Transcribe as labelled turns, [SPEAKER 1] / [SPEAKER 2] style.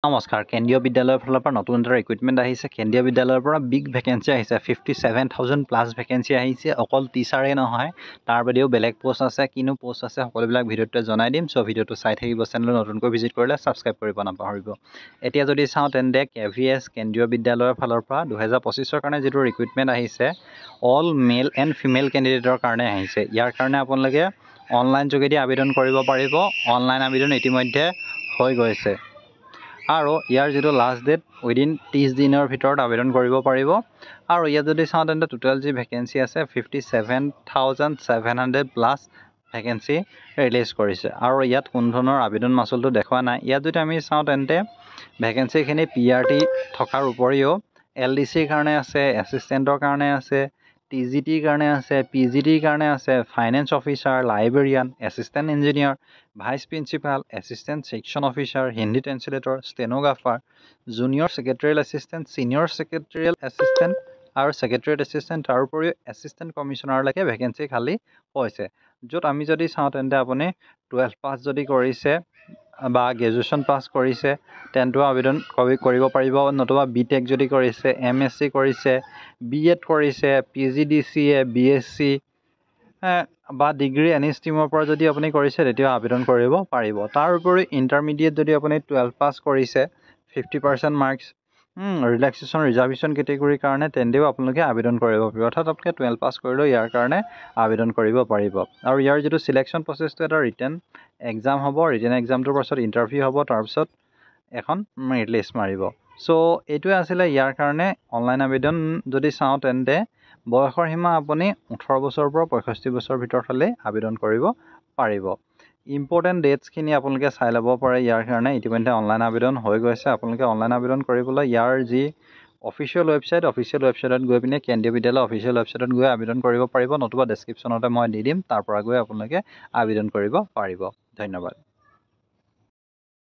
[SPEAKER 1] নমস্কাৰ কেন্দ্ৰীয় বিদ্যালয়ৰ ফালৰ পৰা নতুন এটা ৰিক্ৰুইটমেণ্ট আহিছে কেন্দ্ৰীয় বিদ্যালয়ৰ পৰা বিগ ভেকেঞ্চি আহিছে 57,000 প্লাছ ভেকেঞ্চি আহিছে অকল টিচাৰে নহয় তাৰ বাদেও বেলেগ পোষ্ট আছে কিনো পোষ্ট আছে সকলোবিলাক ভিডিঅ'টোতে জনাই দিম চ' ভিডিঅ'টো চাই থাকিব চেনেল নতুনকৈ ভিজিট কৰিলে ছাবস্ক্ৰাইব কৰিব নাপাহৰিব এতিয়া যদি চাওঁ তেন্তে KVS কেন্দ্ৰীয় বিদ্যালয়ৰ ফালৰ পৰা 2025ৰ কাৰণে যিটো ৰিক্ৰুইটমেণ্ট আহিছে অল মেল এণ্ড ফিমেল কেণ্ডিডেটৰ কাৰণে আহিছে ইয়াৰ কাৰণে আপোনালোকে অনলাইন যোগেদি আবেদন কৰিব পাৰিব অনলাইন আবেদন ইতিমধ্যে হৈ গৈছে আৰু ইয়াৰ যেটো লাষ্ট ডেট উইদিন 30 দিনৰ ভিতৰত আবেদন কৰিব পাৰিব আৰু ইয়াত যদি চাওঁ তেন্তে টোটাল যি ভেকেঞ্চি আছে 57,700 প্লাছ ভেকেঞ্চি ৰিলিজ কৰিছে আৰু ইয়াত কোন ধৰণৰ আবেদন মাচুলটো দেখুৱা নাই ইয়াত যদি আমি চাওঁ তেন্তে ভেকেঞ্চিখিনি PRT থকাৰ উপৰিও LDCৰ কাৰণে আছে এছিষ্টেণ্টৰ কাৰণে আছে TGTৰ কাৰণে আছে PGTৰ কাৰণে আছে finance officer librarian assistant engineer vice principal assistant section officer Hindi translator stenographer junior secretarial assistant senior secretarial assistant আৰু ছেক্ৰেটেৰিয়েট এছিষ্টেণ্ট তাৰ উপৰিও এছিষ্টেণ্ট কমিশ্যনাৰলৈকে ভেকেঞ্চি খালী হৈছে য'ত আমি যদি চাওঁ তেন্তে আপুনি 12 পাছ যদি কৰিছে বা গ্ৰেজুৱেশ্যন পাছ কৰিছে তেন্তেও আবেদন কৰিব পাৰিব নতুবা BTech যদি কৰিছে MSc কৰিছে BEd কৰিছে PGDCA BSc বা ডিগ্ৰী এনি ষ্ট্ৰীমৰ পৰা যদি আপুনি কৰিছে তেতিয়া আবেদন কৰিব পাৰিব তাৰ উপৰি ইণ্টাৰমিডিয়েট যদি আপুনি 12 পাছ কৰিছে 50% মাৰ্কছ ৰিলেক্সেশ্যন ৰিজাৰ্ভেশ্যন কেটেগৰীৰ কাৰণে তেন্তেও আপোনালোকে আবেদন কৰিব পাৰিব অৰ্থাৎ আপোনালোকে 12 পাছ কৰিলেও ইয়াৰ কাৰণে আবেদন কৰিব পাৰিব আৰু ইয়াৰ যিটো সিলেকশ্যন প্ৰচেছটো এটা ৰিটেন এক্সাম হ'ব ৰিটেন এক্সামটোৰ পাছত ইণ্টাৰভিউ হ'ব তাৰপিছত এখন মেৰিট লিষ্ট মাৰিব চ' এইটোৱে আছিলে ইয়াৰ কাৰণে অনলাইন আবেদন যদি চাওঁ তেন্তে বয়সৰ সীমা আপুনি 18 বছৰৰ পৰা 65 বছৰৰ ভিতৰত হ'লে আবেদন কৰিব পাৰিব ইম্পৰ্টেণ্ট ডেটছখিনি আপোনালোকে চাই ল'ব পাৰে ইয়াৰ কাৰণে ইতিমধ্যে অনলাইন আবেদন হৈ গৈছে আপোনালোকে অনলাইন আবেদন কৰিবলৈ ইয়াৰ যি অফিচিয়েল ৱেবছাইটত গৈ পিনে কেন্দ্ৰীয় বিদ্যালয় অফিচিয়েল ৱেবছাইটত গৈ আবেদন কৰিব পাৰিব নতুবা ডেছক্ৰিপশ্যনতে মই দি দিম তাৰ পৰা গৈ আপোনালোকে আবেদন কৰিব পাৰিব ধন্যবাদ